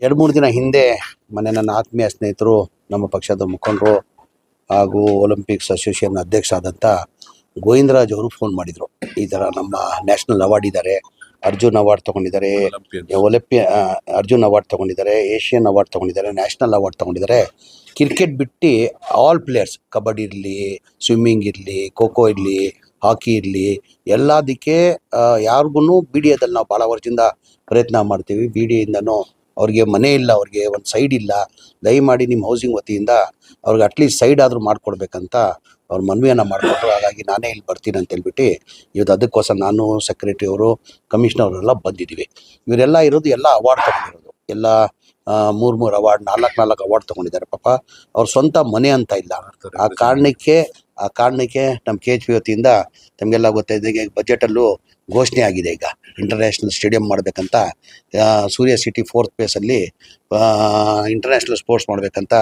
2-3 ದಿನ ಹಿಂದೆ ನನ್ನ ಆತ್ಮೀಯ ಸ್ನೇಹಿತರು, ನಮ್ಮ ಪಕ್ಷದ ಮುಖಂಡರು ಹಾಗೂ ಒಲಿಂಪಿಕ್ಸ್ ಅಸೋಸಿಯೇಷನ್ ಅಧ್ಯಕ್ಷ ಆದಂಥ ಗೋವಿಂದರಾಜ್ ಅವರು ಫೋನ್ ಮಾಡಿದರು. ಈ ಥರ ನಮ್ಮ ನ್ಯಾಷನಲ್ ಅವಾರ್ಡ್ ಇದ್ದಾರೆ, ಅರ್ಜುನ್ ಅವಾರ್ಡ್ ತೊಗೊಂಡಿದ್ದಾರೆ, ಅರ್ಜುನ್ ಅವಾರ್ಡ್ ತೊಗೊಂಡಿದ್ದಾರೆ, ಏಷ್ಯನ್ ಅವಾರ್ಡ್ ತೊಗೊಂಡಿದ್ದಾರೆ, ನ್ಯಾಷನಲ್ ಅವಾರ್ಡ್ ತೊಗೊಂಡಿದ್ದಾರೆ. ಕ್ರಿಕೆಟ್ ಬಿಟ್ಟು ಆಲ್ ಪ್ಲೇಯರ್ಸ್, ಕಬಡ್ಡಿ ಇರಲಿ, ಸ್ವಿಮ್ಮಿಂಗ್ ಇರಲಿ, ಖೋ ಖೋ ಇರಲಿ, ಹಾಕಿ ಇರಲಿ, ಎಲ್ಲದಕ್ಕೆ ಯಾರಿಗೂ ಬಿ ಡಿ ಎದಲ್ಲಿ ನಾವು ಭಾಳ ವರ್ಷದಿಂದ ಪ್ರಯತ್ನ ಮಾಡ್ತೀವಿ. ಬಿ ಡಿ ಎಯಿಂದನೂ ಅವ್ರಿಗೆ ಮನೆ ಇಲ್ಲ, ಅವ್ರಿಗೆ ಒಂದು ಸೈಡ್ ಇಲ್ಲ, ದಯಮಾಡಿ ನಿಮ್ಮ ಹೌಸಿಂಗ್ ವತಿಯಿಂದ ಅವ್ರಿಗೆ ಅಟ್ಲೀಸ್ಟ್ ಸೈಡ್ ಆದರೂ ಮಾಡಿಕೊಡ್ಬೇಕಂತ ಅವ್ರ ಮನವಿಯನ್ನು ಮಾಡಿಕೊಟ್ರು. ಹಾಗಾಗಿ ನಾನೇ ಇಲ್ಲಿ ಬರ್ತೀನಿ ಅಂತ ಹೇಳ್ಬಿಟ್ಟು ಇವತ್ತು ಅದಕ್ಕೋಸ್ಕರ ನಾನು, ಸೆಕ್ರೆಟರಿ ಅವರು, ಕಮಿಷನರ್ ಅವರೆಲ್ಲ ಬಂದಿದ್ದೀವಿ. ಇವರೆಲ್ಲ ಇರೋದು ಎಲ್ಲ ಅವಾರ್ಡ್ ತೊಗೊಂಡಿರೋದು, ಎಲ್ಲ 3 ಅವಾರ್ಡ್, 4 ಅವಾರ್ಡ್ ತೊಗೊಂಡಿದ್ದಾರೆ. ಪಾಪ ಅವ್ರ ಸ್ವಂತ ಮನೆ ಅಂತ ಇಲ್ಲ. ಆ ಕಾರಣಕ್ಕೆ ನಮ್ಮ KHP ವತಿಯಿಂದ ತಮಗೆಲ್ಲ ಗೊತ್ತಾಯಿದೆ, ಬಜೆಟಲ್ಲೂ ಘೋಷಣೆ ಆಗಿದೆ. ಈಗ ಇಂಟರ್ನ್ಯಾಷನಲ್ ಸ್ಟೇಡಿಯಂ ಮಾಡಬೇಕಂತ, ಸೂರ್ಯ ಸಿಟಿ 4th ಫೇಸಲ್ಲಿ ಇಂಟರ್ನ್ಯಾಷನಲ್ ಸ್ಪೋರ್ಟ್ಸ್ ಮಾಡಬೇಕಂತ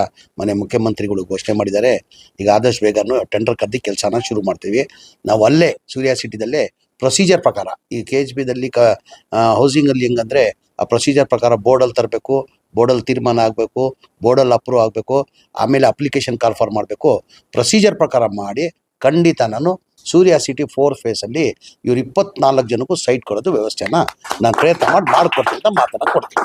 ಮುಖ್ಯಮಂತ್ರಿಗಳು ಘೋಷಣೆ ಮಾಡಿದ್ದಾರೆ. ಈಗ ಆದಷ್ಟು ಬೇಗನೂ ಟೆಂಡರ್ ಕರೆದು ಕೆಲಸನ ಶುರು ಮಾಡ್ತೀವಿ. ನಾವು ಅಲ್ಲೇ ಸೂರ್ಯ ಸಿಟಿದಲ್ಲೇ ಪ್ರೊಸೀಜರ್ ಪ್ರಕಾರ, ಈ KHPದಲ್ಲಿ ಹೌಸಿಂಗಲ್ಲಿ ಹೆಂಗಂದರೆ ಆ ಪ್ರೊಸೀಜರ್ ಪ್ರಕಾರ ಬೋರ್ಡಲ್ಲಿ ತರಬೇಕು, ಬೋರ್ಡಲ್ಲಿ ತೀರ್ಮಾನ ಆಗಬೇಕು, ಬೋರ್ಡಲ್ಲಿ ಅಪ್ರೂವ್ ಆಗಬೇಕು, ಆಮೇಲೆ ಅಪ್ಲಿಕೇಶನ್ ಕಾಲ್ ಫಾರ್ ಮಾಡಬೇಕು. ಪ್ರೊಸೀಜರ್ ಪ್ರಕಾರ ಮಾಡಿ ಖಂಡಿತ ನಾನು ಸೂರ್ಯ ಸಿಟಿ 4th ಫೇಸಲ್ಲಿ ಇವ್ರು 24 ಜನಕ್ಕೂ ಸೈಟ್ ಕೊಡೋದು ವ್ಯವಸ್ಥೆನ ನಾನು ಪ್ರಯತ್ನ ಮಾಡಿಕೊಡ್ತೀನಿ ಅಂತ ಮಾತನ್ನು ಕೊಡ್ತೀನಿ.